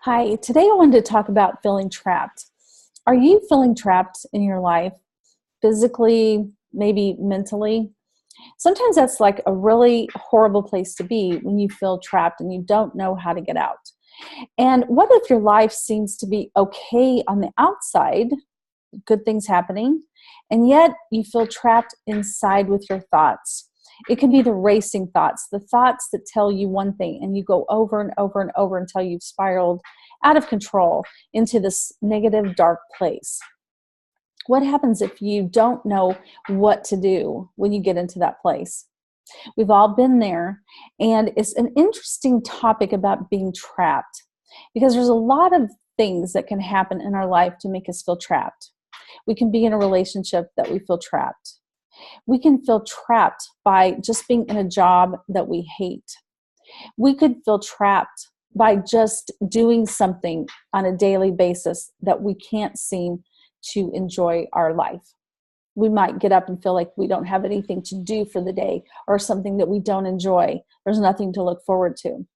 Hi, today I wanted to talk about feeling trapped. Are you feeling trapped in your life, physically, maybe mentally? Sometimes that's like a really horrible place to be when you feel trapped and you don't know how to get out. And what if your life seems to be okay on the outside, good things happening, and yet you feel trapped inside with your thoughts? It can be the racing thoughts, the thoughts that tell you one thing and you go over and over and over until you've spiraled out of control into this negative, dark place. What happens if you don't know what to do when you get into that place? We've all been there, and it's an interesting topic about being trapped because there's a lot of things that can happen in our life to make us feel trapped. We can be in a relationship that we feel trapped. We can feel trapped by just being in a job that we hate. We could feel trapped by just doing something on a daily basis that we can't seem to enjoy our life. We might get up and feel like we don't have anything to do for the day or something that we don't enjoy. There's nothing to look forward to.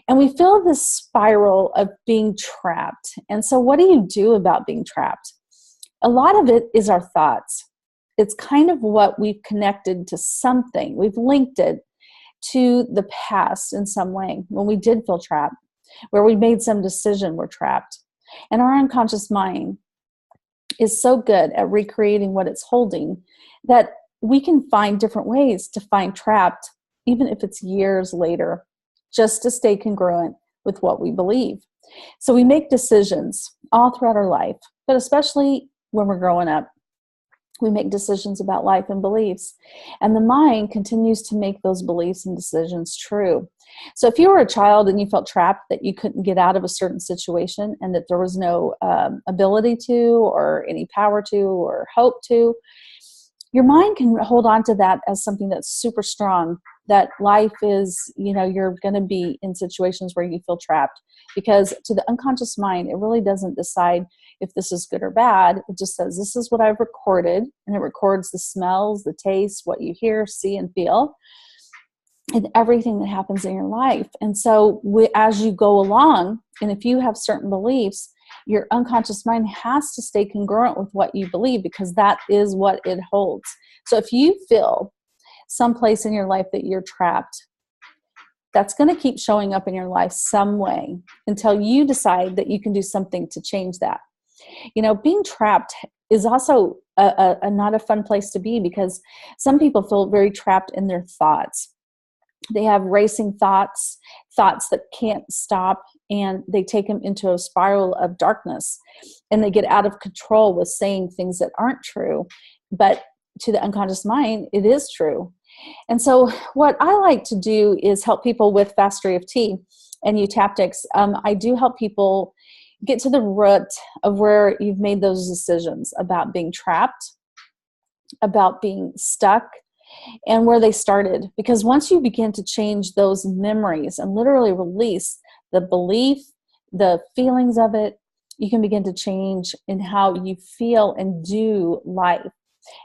And we feel this spiral of being trapped. And so what do you do about being trapped? A lot of it is our thoughts. It's kind of what we've connected to something. We've linked it to the past in some way when we did feel trapped, where we made some decision, we're trapped. And our unconscious mind is so good at recreating what it's holding that we can find different ways to find trapped, even if it's years later, just to stay congruent with what we believe. So we make decisions all throughout our life, but especially when we're growing up. We make decisions about life and beliefs, and the mind continues to make those beliefs and decisions true. So if you were a child and you felt trapped that you couldn't get out of a certain situation and that there was no ability to or any power to or hope to, your mind can hold on to that as something that's super strong, that life is, you're going to be in situations where you feel trapped, because to the unconscious mind, it really doesn't decide if this is good or bad. It just says, this is what I've recorded, and it records the smells, the tastes, what you hear, see, and feel, and everything that happens in your life. And so as you go along, and if you have certain beliefs, your unconscious mind has to stay congruent with what you believe, because that is what it holds. So if you feel someplace in your life that you're trapped, that's going to keep showing up in your life some way until you decide that you can do something to change that. Being trapped is also not a fun place to be, because some people feel very trapped in their thoughts. They have racing thoughts that can't stop, and they take them into a spiral of darkness, and they get out of control with saying things that aren't true, but to the unconscious mind, it is true. And so what I like to do is help people with FasterEFT and Eutaptics. I do help people get to the root of where you've made those decisions about being trapped, about being stuck, and where they started. Because once you begin to change those memories and literally release the belief, the feelings of it, you can begin to change in how you feel and do life.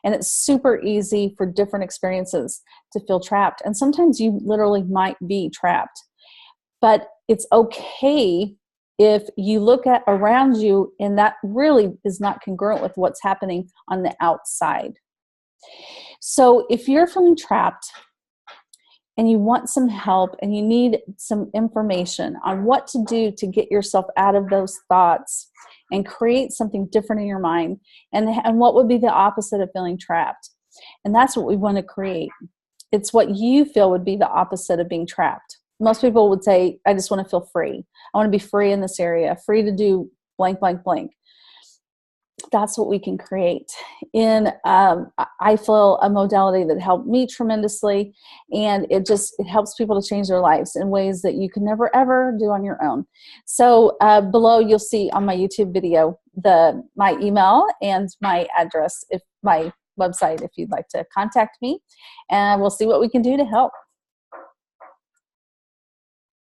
And it's super easy for different experiences to feel trapped. And sometimes you literally might be trapped. But it's okay if you look at around you and that really is not congruent with what's happening on the outside. So if you're feeling trapped and you want some help and you need some information on what to do to get yourself out of those thoughts and create something different in your mind, and what would be the opposite of feeling trapped, and that's what we want to create. It's what you feel would be the opposite of being trapped. Most people would say, I just want to feel free. I want to be free in this area, free to do blank, blank, blank. That's what we can create. I feel a modality that helped me tremendously, and it helps people to change their lives in ways that you can never ever do on your own. So below you'll see on my YouTube video my email and my address, my website, if you'd like to contact me, and we'll see what we can do to help.